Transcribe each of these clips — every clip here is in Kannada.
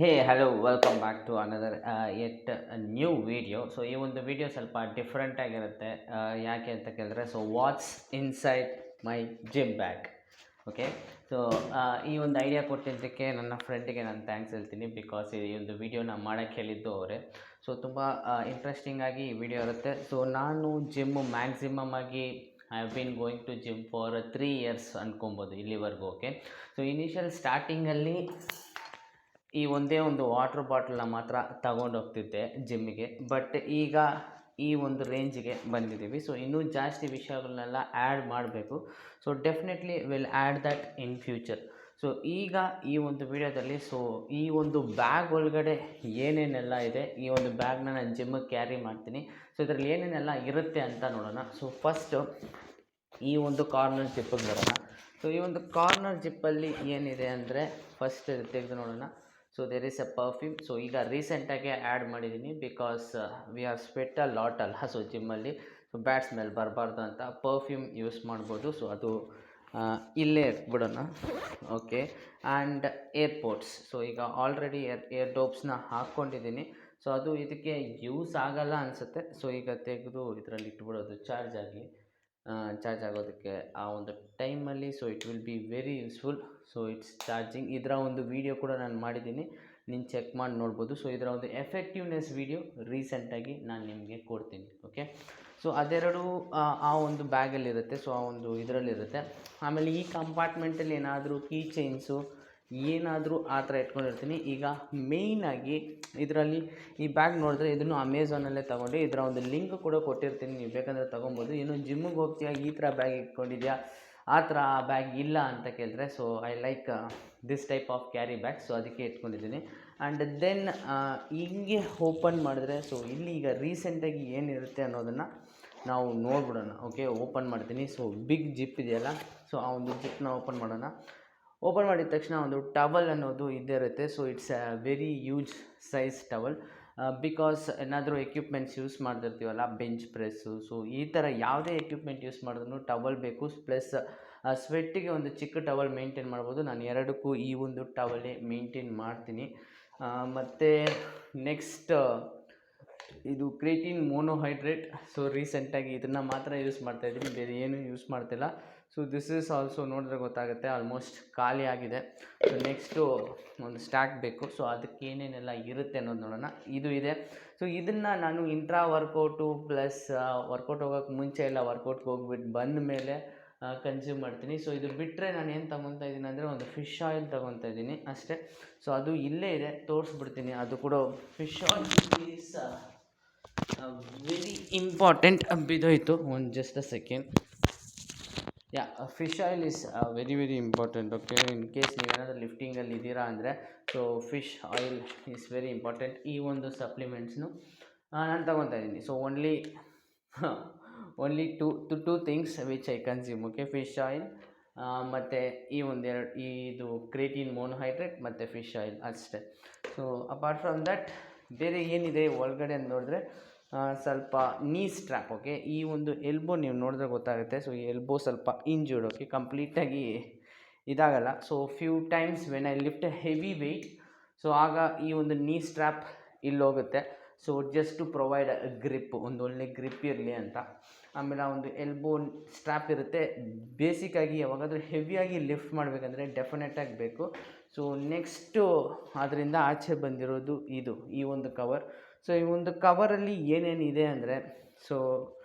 Hey hello welcome back to another yet new video. So ಈ ಒಂದು ವಿಡಿಯೋ ಸ್ವಲ್ಪ ಡಿಫ್ರೆಂಟ್ ಆಗಿರುತ್ತೆ. ಯಾಕೆ ಅಂತ ಕೇಳಿದ್ರೆ, so what's inside my gym bag. Okay, so ಈ ಒಂದು ಐಡಿಯಾ ಕೊಟ್ಟಿದ್ದಕ್ಕೆ ನನ್ನ ಫ್ರೆಂಡಿಗೆ ನಾನು ಥ್ಯಾಂಕ್ಸ್ ಹೇಳ್ತೀನಿ. ಬಿಕಾಸ್ ಈ ಒಂದು ವಿಡಿಯೋನ ಮಾಡೋಕ್ಕೆ ಹೇಳಿದ್ದು ಅವರೇ. ಸೊ ತುಂಬ ಇಂಟ್ರೆಸ್ಟಿಂಗ್ ಆಗಿ ಈ ವಿಡಿಯೋ ಇರುತ್ತೆ. ಸೊ ನಾನು ಜಿಮ್ಮು ಮ್ಯಾಕ್ಸಿಮಮ್ ಆಗಿ I have been going to gym for 3 years ಅಂದ್ಕೊಬೋದು ಇಲ್ಲಿವರೆಗೂ. ಓಕೆ, ಸೊ ಇನಿಷಿಯಲ್ ಸ್ಟಾರ್ಟಿಂಗಲ್ಲಿ ಈ ಒಂದೇ ಒಂದು ವಾಟ್ರ್ ಬಾಟಲ್ನ ಮಾತ್ರ ತಗೊಂಡು ಹೋಗ್ತಿದ್ದೆ ಜಿಮ್ಮಿಗೆ. ಬಟ್ ಈಗ ಈ ಒಂದು ರೇಂಜಿಗೆ ಬಂದಿದ್ದೀವಿ. ಸೊ ಇನ್ನೂ ಜಾಸ್ತಿ ವಿಷಯಗಳನ್ನೆಲ್ಲ ಆ್ಯಡ್ ಮಾಡಬೇಕು. So definitely will add that in future. So ಈಗ ಈ ಒಂದು ವಿಡಿಯೋದಲ್ಲಿ ಈ ಒಂದು ಬ್ಯಾಗ್ ಒಳಗಡೆ ಏನೇನೆಲ್ಲ ಇದೆ, ಈ ಒಂದು ಬ್ಯಾಗ್ನ ನಾನು ಜಿಮ್ಮಿಗೆ ಕ್ಯಾರಿ ಮಾಡ್ತೀನಿ. ಸೊ ಇದರಲ್ಲಿ ಏನೇನೆಲ್ಲ ಇರುತ್ತೆ ಅಂತ ನೋಡೋಣ. ಸೊ ಫಸ್ಟು ಈ ಒಂದು ಕಾರ್ನರ್ ಜಿಪ್ಪಿಗೆ ಬರೋಣ. ಸೊ ಈ ಒಂದು ಕಾರ್ನರ್ ಜಿಪ್ಪಲ್ಲಿ ಏನಿದೆ ಅಂದರೆ, ಫಸ್ಟ್ ತೆಗೆದು ನೋಡೋಣ. So there is a perfume. So ಈಗ ರೀಸೆಂಟಾಗಿ ಆ್ಯಡ್ ಮಾಡಿದ್ದೀನಿ. Because we are sweat a lot ಅಲ್ಲ. ಸೊ ಜಿಮ್ಮಲ್ಲಿ ಸೊ ಬ್ಯಾಡ್ ಸ್ಮೆಲ್ ಬರಬಾರ್ದು ಅಂತ ಪರ್ಫ್ಯೂಮ್ ಯೂಸ್ ಮಾಡ್ಬೋದು. ಸೊ ಅದು ಇಲ್ಲೇ ಇಟ್ಬಿಡೋಣ. Okay, and airpods. ಸೊ ಈಗ ಆಲ್ರೆಡಿ ಏರ್ ಡೋಪ್ಸ್ನ ಹಾಕ್ಕೊಂಡಿದ್ದೀನಿ. ಸೊ ಅದು ಇದಕ್ಕೆ ಯೂಸ್ ಆಗಲ್ಲ ಅನಿಸುತ್ತೆ. ಸೊ ಈಗ ತೆಗೆದು ಇದರಲ್ಲಿ ಇಟ್ಬಿಡೋದು ಚಾರ್ಜ್ ಆಗೋದಕ್ಕೆ ಆ ಒಂದು ಟೈಮಲ್ಲಿ. So it will be very useful. So it's charging. ಇದರ ಒಂದು ವೀಡಿಯೋ ಕೂಡ ನಾನು ಮಾಡಿದ್ದೀನಿ, ನೀನು ಚೆಕ್ ಮಾಡಿ ನೋಡ್ಬೋದು. ಸೊ ಇದರ ಒಂದು ಎಫೆಕ್ಟಿವ್ನೆಸ್ ವೀಡಿಯೋ ರೀಸೆಂಟಾಗಿ ನಾನು ನಿಮಗೆ ಕೊಡ್ತೀನಿ. ಓಕೆ, ಸೊ ಅದೆರಡು ಆ ಒಂದು ಬ್ಯಾಗಲ್ಲಿರುತ್ತೆ. ಸೊ ಆ ಒಂದು ಇದರಲ್ಲಿರುತ್ತೆ. ಆಮೇಲೆ ಈ ಕಂಪಾರ್ಟ್ಮೆಂಟಲ್ಲಿ ಏನಾದರೂ ಕೀ ಚೈನ್ಸು ಏನಾದರೂ ಆ ಥರ ಇಟ್ಕೊಂಡಿರ್ತೀನಿ. ಈಗ ಮೇಯ್ನಾಗಿ ಇದರಲ್ಲಿ ಈ ಬ್ಯಾಗ್ ನೋಡಿದ್ರೆ ಇದನ್ನು ಅಮೆಝಾನಲ್ಲೇ ತೊಗೊಂಡು, ಇದರ ಒಂದು ಲಿಂಕ್ ಕೂಡ ಕೊಟ್ಟಿರ್ತೀನಿ, ನೀವು ಬೇಕಂದರೆ ತೊಗೊಬೋದು. ಏನು ಜಿಮ್ಮಿಗೆ ಹೋಗ್ತೀಯಾ ಈ ಥರ ಬ್ಯಾಗ್ ಇಟ್ಕೊಂಡಿದ್ಯಾ, ಆ ಥರ ಬ್ಯಾಗ್ ಇಲ್ಲ ಅಂತ ಕೇಳಿದ್ರೆ, so I like this type of carry bag. So ಅದಕ್ಕೆ ಇಟ್ಕೊಂಡಿದ್ದೀನಿ. ಆ್ಯಂಡ್ ದೆನ್ ಹಿಂಗೆ ಓಪನ್ ಮಾಡಿದ್ರೆ, ಸೊ ಇಲ್ಲಿ ಈಗ ರೀಸೆಂಟಾಗಿ ಏನಿರುತ್ತೆ ಅನ್ನೋದನ್ನು ನಾವು ನೋಡ್ಬಿಡೋಣ. ಓಕೆ, ಓಪನ್ ಮಾಡ್ತೀನಿ. ಸೊ ಬಿಗ್ ಜಿಪ್ ಇದೆಯಲ್ಲ, ಸೊ ಆ ಒಂದು ಜಿಪ್ನ ಓಪನ್ ಮಾಡೋಣ. ಓಪನ್ ಮಾಡಿದ ತಕ್ಷಣ ಒಂದು ಟವಲ್ ಅನ್ನೋದು ಇದ್ದೇ ಇರುತ್ತೆ. So it's a very huge size towel. Because ಏನಾದರೂ ಎಕ್ವಿಪ್ಮೆಂಟ್ಸ್ ಯೂಸ್ ಮಾಡ್ತಿರ್ತೀವಲ್ಲ, ಬೆಂಚ್ ಪ್ರೆಸ್ಸು, ಸೊ ಈ ಥರ ಯಾವುದೇ ಎಕ್ವಿಪ್ಮೆಂಟ್ ಯೂಸ್ ಮಾಡಿದ್ರೂ ಟವಲ್ ಬೇಕು. ಪ್ಲಸ್ ಸ್ವೆಟ್ಟಿಗೆ ಒಂದು ಚಿಕ್ಕ ಟವಲ್ ಮೇಂಟೈನ್ ಮಾಡ್ಬೋದು. ನಾನು ಎರಡಕ್ಕೂ ಈ ಒಂದು ಟವಲೇ ಮೇಂಟೈನ್ ಮಾಡ್ತೀನಿ. ಮತ್ತು ನೆಕ್ಸ್ಟ್ ಇದು ಕ್ರಿಯೇಟಿನ್ ಮೋನೋಹೈಡ್ರೇಟ್. ಸೊ ರೀಸೆಂಟಾಗಿ ಇದನ್ನು ಮಾತ್ರ ಯೂಸ್ ಮಾಡ್ತಾಯಿದ್ದೀನಿ, ಬೇರೆ ಏನೂ ಯೂಸ್ ಮಾಡ್ತಿಲ್ಲ. ಸೊ ದಿಸ್ ಈಸ್ ಆಲ್ಸೋ ನೋಡಿದ್ರೆ ಗೊತ್ತಾಗುತ್ತೆ ಆಲ್ಮೋಸ್ಟ್ ಖಾಲಿ ಆಗಿದೆ. ಸೊ ನೆಕ್ಸ್ಟು ಒಂದು ಸ್ಟ್ಯಾಕ್ ಬೇಕು. ಸೊ ಅದಕ್ಕೆ ಏನೇನೆಲ್ಲ ಇರುತ್ತೆ ಅನ್ನೋದು ನೋಡೋಣ. ಇದು ಇದೆ. ಸೊ ಇದನ್ನು ನಾನು ಇಂಟ್ರಾ ವರ್ಕೌಟು ಪ್ಲಸ್ ವರ್ಕೌಟ್ ಹೋಗೋಕ್ಕೆ ಮುಂಚೆ ಎಲ್ಲ ವರ್ಕೌಟ್ಗೆ ಹೋಗ್ಬಿಟ್ಟು ಬಂದ ಮೇಲೆ ಕನ್ಸ್ಯೂಮ್ ಮಾಡ್ತೀನಿ. ಸೊ ಇದು ಬಿಟ್ಟರೆ ನಾನು ಏನು ತೊಗೊತಾ ಇದ್ದೀನಿ ಅಂದರೆ, ಒಂದು ಫಿಶ್ ಆಯಿಲ್ ತೊಗೊತಾ ಇದ್ದೀನಿ ಅಷ್ಟೇ. ಸೊ ಅದು ಇಲ್ಲೇ ಇದೆ, ತೋರಿಸ್ಬಿಡ್ತೀನಿ. ಅದು ಕೂಡ fish oil is very important. ಬಿದ್ದೋಯ್ತು, ಒಂದು just a second. Yeah, fish oil is very important. Okay, in case ನೀವೇನಾದರೂ ಲಿಫ್ಟಿಂಗಲ್ಲಿ ಇದ್ದೀರಾ ಅಂದರೆ, so fish oil is very important. ಈ ಒಂದು ಸಪ್ಲಿಮೆಂಟ್ಸ್ನು ನಾನು ತೊಗೊತಾ ಇದ್ದೀನಿ. So only two things which I consume. Okay, fish oil ಮತ್ತು ಈ ಒಂದೆರಡು, ಇದು ಕ್ರಿಯೇಟಿನ್ ಮೋನೋಹೈಡ್ರೇಟ್ ಮತ್ತು ಫಿಶ್ ಆಯಿಲ್ ಅಷ್ಟೇ. ಸೊ ಅಪಾರ್ಟ್ ಫ್ರಮ್ ದಟ್ ಬೇರೆ ಏನಿದೆ ಒಳಗಡೆ ಅಂತ ನೋಡಿದ್ರೆ, ಸ್ವಲ್ಪ ನೀ ಸ್ಟ್ರ್ಯಾಪ್. ಓಕೆ, ಈ ಒಂದು ಎಲ್ಬೋ ನೀವು ನೋಡಿದ್ರೆ ಗೊತ್ತಾಗುತ್ತೆ. ಸೊ ಈ ಎಲ್ಬೋ ಸ್ವಲ್ಪ ಇಂಜೂರ್ಡ್. ಓಕೆ, ಕಂಪ್ಲೀಟಾಗಿ ಇದಾಗಲ್ಲ. So few times when I lift heavy weight, so ಆಗ ಈ ಒಂದು ನೀ ಸ್ಟ್ರ್ಯಾಪ್ ಇಲ್ಲೋಗುತ್ತೆ. So just to provide grip, ಒಂದು ಒಳ್ಳೆ ಗ್ರಿಪ್ ಇರಲಿ ಅಂತ. ಆಮೇಲೆ ಆ ಒಂದು ಎಲ್ಬೋ ಸ್ಟ್ರ್ಯಾಪ್ ಇರುತ್ತೆ. ಬೇಸಿಕ್ಕಾಗಿ ಯಾವಾಗಾದರೂ ಹೆವಿಯಾಗಿ ಲಿಫ್ಟ್ ಮಾಡಬೇಕಂದ್ರೆ ಡೆಫಿನೆಟಾಗಿ ಬೇಕು. ಸೊ ನೆಕ್ಸ್ಟು ಅದರಿಂದ ಆಚೆ ಬಂದಿರೋದು ಈ ಒಂದು ಕವರ್. ಸೊ ಈ ಒಂದು ಕವರಲ್ಲಿ ಏನೇನಿದೆ ಅಂದರೆ, ಸೊ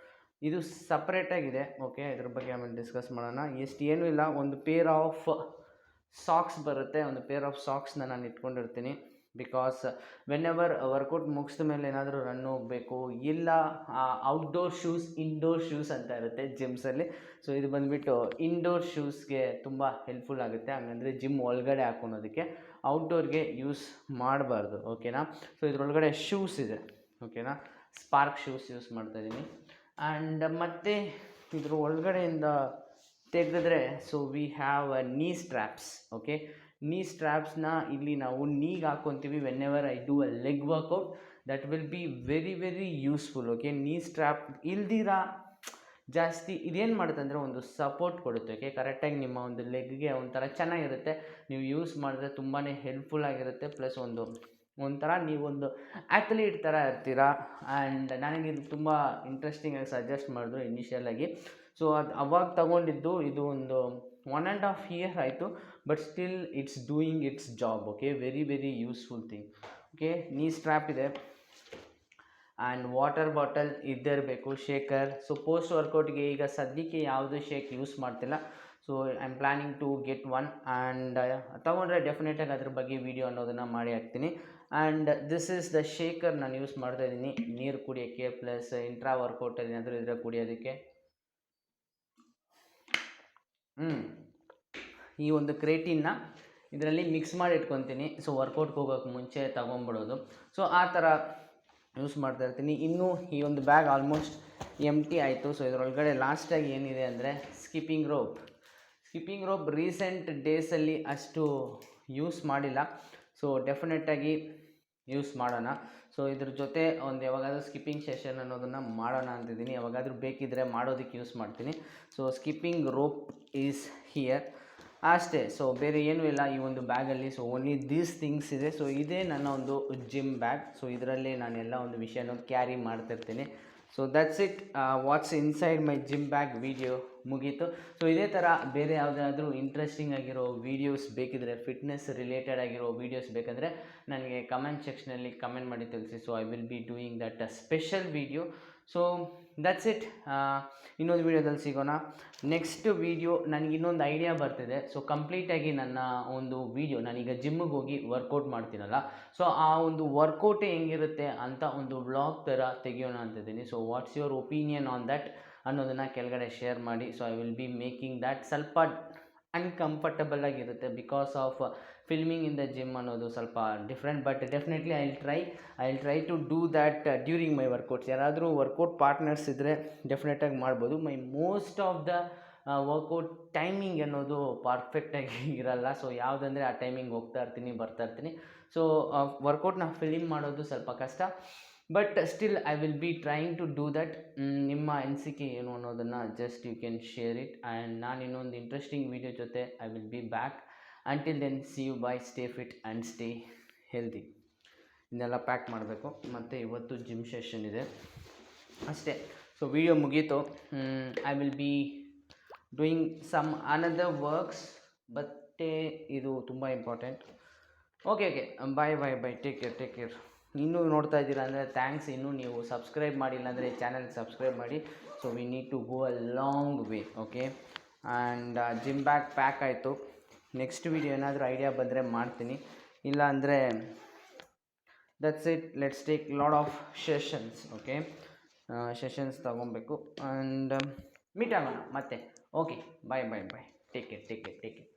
ಇದು ಸಪ್ರೇಟಾಗಿದೆ. ಓಕೆ, ಇದ್ರ ಬಗ್ಗೆ ಆಮೇಲೆ ಡಿಸ್ಕಸ್ ಮಾಡೋಣ. ಏನೂ ಇಲ್ಲ, ಒಂದು ಪೇರ್ ಆಫ್ ಸಾಕ್ಸ್ ಬರುತ್ತೆ. ಒಂದು ಪೇರ್ ಆಫ್ ಸಾಕ್ಸ್ನ ನಾನು ಇಟ್ಕೊಂಡಿರ್ತೀನಿ. ಬಿಕಾಸ್ ವೆನ್ ಎವರ್ ವರ್ಕೌಟ್ ಮುಗಿಸಿದ ಮೇಲೆ ಏನಾದರೂ ರನ್ ಹೋಗಬೇಕು, ಇಲ್ಲ ಔಟ್ಡೋರ್ ಶೂಸ್, ಇಂಡೋರ್ ಶೂಸ್ ಅಂತ ಇರುತ್ತೆ ಜಿಮ್ಸಲ್ಲಿ. ಸೊ ಇದು ಬಂದುಬಿಟ್ಟು ಇಂಡೋರ್ ಶೂಸ್ಗೆ ತುಂಬ ಹೆಲ್ಪ್ಫುಲ್ ಆಗುತ್ತೆ. ಹಂಗಂದರೆ ಜಿಮ್ ಒಳಗಡೆ ಹಾಕ್ಕೊಳೋದಕ್ಕೆ, ಔಟ್ಡೋರ್ಗೆ ಯೂಸ್ ಮಾಡಬಾರ್ದು. ಓಕೆನಾ. ಸೊ ಇದರೊಳಗಡೆ ಶೂಸ್ ಇದೆ. ಓಕೆನಾ, ಸ್ಪಾರ್ಕ್ ಶೂಸ್ ಯೂಸ್ ಮಾಡ್ತಾಯಿದ್ದೀನಿ. ಆ್ಯಂಡ್ ಮತ್ತು ಇದ್ರ ಒಳಗಡೆಯಿಂದ ತೆಗೆದ್ರೆ, so we have knee straps. Okay, knee ಸ್ಟ್ರ್ಯಾಪ್ಸ್ನ ಇಲ್ಲಿ ನಾವು ನೀಗೆ ಹಾಕ್ಕೊತೀವಿ whenever I do a leg workout. That will be very useful. Okay, knee strap ಇಲ್ದಿರ ಜಾಸ್ತಿ ಇದೇನು ಮಾಡುತ್ತೆ ಅಂದರೆ ಒಂದು ಸಪೋರ್ಟ್ ಕೊಡುತ್ತೆ. ಓಕೆ, ಕರೆಕ್ಟಾಗಿ ನಿಮ್ಮ ಒಂದು ಲೆಗ್ಗೆ ಒಂಥರ ಚೆನ್ನಾಗಿರುತ್ತೆ. ನೀವು ಯೂಸ್ ಮಾಡಿದ್ರೆ ತುಂಬಾ ಹೆಲ್ಪ್ಫುಲ್ ಆಗಿರುತ್ತೆ. ಪ್ಲಸ್ ಒಂಥರ ನೀವೊಂದು ಅಥ್ಲೀಟ್ ಥರ ಇರ್ತೀರಾ. ಆ್ಯಂಡ್ ನನಗೆ ಇದು ತುಂಬ ಇಂಟ್ರೆಸ್ಟಿಂಗಾಗಿ ಸಜೆಸ್ಟ್ ಮಾಡಿದ್ರು ಇನಿಷಿಯಲಾಗಿ. ಸೊ ಅದು ಅವಾಗ ತಗೊಂಡಿದ್ದು, ಇದು ಒಂದು 1.5 year ಆಯಿತು. But still it's doing it's job. Okay, very very useful thing. Okay, knee strap ಇದೆ ಆ್ಯಂಡ್ ವಾಟರ್ ಬಾಟಲ್ ಇದ್ದೇ ಇರಬೇಕು, ಶೇಕರ್. ಸೊ ಪೋಸ್ಟ್ ವರ್ಕೌಟ್ಗೆ ಈಗ ಸದ್ಯಕ್ಕೆ ಯಾವುದು ಶೇಕ್ ಯೂಸ್ ಮಾಡ್ತಿಲ್ಲ. So I am planning to get one. And ತೊಗೊಂಡ್ರೆ ಡೆಫಿನೆಟಾಗಿ ಅದ್ರ ಬಗ್ಗೆ ವೀಡಿಯೋ ಅನ್ನೋದನ್ನು ಮಾಡಿ ಹಾಕ್ತೀನಿ. And this is the shaker ನಾನು ಯೂಸ್ ಮಾಡ್ತಾ ಇದ್ದೀನಿ ನೀರು ಕುಡಿಯೋಕ್ಕೆ, ಪ್ಲಸ್ ಇಂಟ್ರಾ ವರ್ಕೌಟಲ್ಲಿ ಏನಾದರೂ ಇದ್ರೆ ಕುಡಿಯೋದಕ್ಕೆ. ಈ ಒಂದು ಕ್ರೇಟಿನ್ನ ಇದರಲ್ಲಿ ಮಿಕ್ಸ್ ಮಾಡಿ ಇಟ್ಕೊತೀನಿ. ಸೊ ವರ್ಕೌಟ್ಗೆ ಹೋಗೋಕ್ಕೆ ಮುಂಚೆ ತೊಗೊಂಬಿಡೋದು. ಸೊ ಆ ಥರ ಯೂಸ್ ಮಾಡ್ತಾ ಇರ್ತೀನಿ. ಇನ್ನೂ ಈ ಒಂದು ಬ್ಯಾಗ್ ಆಲ್ಮೋಸ್ಟ್ ಎಂಟಿ ಆಯಿತು. ಸೊ ಇದರೊಳಗಡೆ ಲಾಸ್ಟಾಗಿ ಏನಿದೆ ಅಂದರೆ ಸ್ಕಿಪ್ಪಿಂಗ್ ರೋಪ್ ರೀಸೆಂಟ್ ಡೇಸಲ್ಲಿ ಅಷ್ಟು ಯೂಸ್ ಮಾಡಿಲ್ಲ. ಸೊ ಡೆಫಿನೆಟಾಗಿ ಯೂಸ್ ಮಾಡೋಣ. ಸೊ ಇದ್ರ ಜೊತೆ ಒಂದು ಯಾವಾಗಾದರೂ ಸ್ಕಿಪ್ಪಿಂಗ್ ಸೆಷನ್ ಅನ್ನೋದನ್ನು ಮಾಡೋಣ ಅಂತಿದ್ದೀನಿ. ಯಾವಾಗಾದರೂ ಬೇಕಿದ್ದರೆ ಮಾಡೋದಕ್ಕೆ ಯೂಸ್ ಮಾಡ್ತೀನಿ. So skipping rope is here ಅಷ್ಟೇ. ಸೊ ಬೇರೆ ಏನೂ ಇಲ್ಲ ಈ ಒಂದು ಬ್ಯಾಗಲ್ಲಿ. ಸೊ ಓನ್ಲಿ ದೀಸ್ ಥಿಂಗ್ಸ್ ಇದೆ. ಸೊ ಇದೇ ನನ್ನ ಒಂದು ಜಿಮ್ ಬ್ಯಾಗ್. ಸೊ ಇದರಲ್ಲಿ ನಾನೆಲ್ಲ ಒಂದು ವಿಷಯನೂ ಕ್ಯಾರಿ ಮಾಡ್ತಿರ್ತೀನಿ. So that's it, what's inside my gym bag video ಮುಗೀತು. ಸೊ ಇದೇ ಥರ ಬೇರೆ ಯಾವುದಾದ್ರೂ ಇಂಟ್ರೆಸ್ಟಿಂಗ್ ಆಗಿರೋ ವೀಡಿಯೋಸ್ ಬೇಕಿದ್ರೆ, ಫಿಟ್ನೆಸ್ ರಿಲೇಟೆಡ್ ಆಗಿರೋ ವೀಡಿಯೋಸ್ ಬೇಕಂದರೆ ನನಗೆ ಕಮೆಂಟ್ ಸೆಕ್ಷನಲ್ಲಿ ಕಮೆಂಟ್ ಮಾಡಿ ತಿಳಿಸಿ. So I will be doing that special video. So that's it. ಇನ್ನೊಂದು ವೀಡಿಯೋದಲ್ಲಿ ಸಿಗೋಣ. ನೆಕ್ಸ್ಟ್ ವೀಡಿಯೋ ನನಗೆ ಇನ್ನೊಂದು ಐಡಿಯಾ ಬರ್ತಿದೆ. ಸೊ ಕಂಪ್ಲೀಟಾಗಿ ನನ್ನ ಒಂದು ವೀಡಿಯೋ, ನಾನೀಗ ಜಿಮ್ಮಿಗೆ ಹೋಗಿ ವರ್ಕೌಟ್ ಮಾಡ್ತೀನಲ್ಲ, ಸೊ ಆ ಒಂದು ವರ್ಕೌಟೇ ಹೆಂಗಿರುತ್ತೆ ಅಂತ ಒಂದು ವ್ಲಾಗ್ ಥರ ತೆಗಿಯೋಣ ಅಂತಿದ್ದೀನಿ. So what's your opinion on that ಅನ್ನೋದನ್ನು ಕೆಳಗಡೆ ಶೇರ್ ಮಾಡಿ. So I will be making that. ಸ್ವಲ್ಪ ಅನ್ಕಂಫರ್ಟಬಲ್ ಆಗಿರುತ್ತೆ because of filming in the gym ಅನ್ನೋದು ಸ್ವಲ್ಪ different. But definitely I will try to do that during my workouts. ಯಾರಾದರೂ ವರ್ಕೌಟ್ ಪಾರ್ಟ್ನರ್ಸ್ ಇದ್ದರೆ ಡೆಫಿನೆಟಾಗಿ ಮಾಡ್ಬೋದು. My most of the workout timing ಅನ್ನೋದು ಪರ್ಫೆಕ್ಟಾಗಿ ಇರಲ್ಲ. ಸೊ ಯಾವುದಂದರೆ ಆ ಟೈಮಿಂಗ್ ಹೋಗ್ತಾ ಇರ್ತೀನಿ, ಬರ್ತಾ ಇರ್ತೀನಿ. ಸೊ ವರ್ಕೌಟ್ನ ಫಿಲ್ಮ್ ಮಾಡೋದು ಸ್ವಲ್ಪ ಕಷ್ಟ. But still I will be trying to do that. ನಿಮ್ಮ ಅನಿಸಿಕೆ ಏನು ಅನ್ನೋದನ್ನು just you can share it. And ನಾನು ಇನ್ನೊಂದು ಇಂಟ್ರೆಸ್ಟಿಂಗ್ ವೀಡಿಯೋ ಜೊತೆ I will be back. Until then see you bye. Stay fit and stay healthy. ಇದನ್ನೆಲ್ಲ ಪ್ಯಾಕ್ ಮಾಡಬೇಕು. ಮತ್ತು ಇವತ್ತು ಜಿಮ್ ಸೆಷನ್ ಇದೆ ಅಷ್ಟೇ. ಸೊ ವಿಡಿಯೋ ಮುಗೀತು. I will be doing some another works. ಬಟ್ಟೆ ಇದು ತುಂಬ important. Okay, bye. Take care. ಇನ್ನೂ ನೋಡ್ತಾ ಇದ್ದೀರಾ ಅಂದರೆ ಥ್ಯಾಂಕ್ಸ್. ಇನ್ನೂ ನೀವು ಸಬ್ಸ್ಕ್ರೈಬ್ ಮಾಡಿಲ್ಲ ಅಂದರೆ ಚಾನಲ್ಗೆ ಸಬ್ಸ್ಕ್ರೈಬ್ ಮಾಡಿ. So we need to go a long way. Okay, and gym bag pack ಆಯಿತು. ನೆಕ್ಸ್ಟ್ ವೀಡಿಯೋ ಏನಾದರೂ ಐಡಿಯಾ ಬಂದರೆ ಮಾಡ್ತೀನಿ. ಇಲ್ಲ ಅಂದರೆ that's it. Let's take lot of sessions. Okay, sessions ತೊಗೊಬೇಕು. ಆ್ಯಂಡ್ ಮೀಟ್ ಆಗೋಣ ಮತ್ತೆ. Okay, bye. Take care.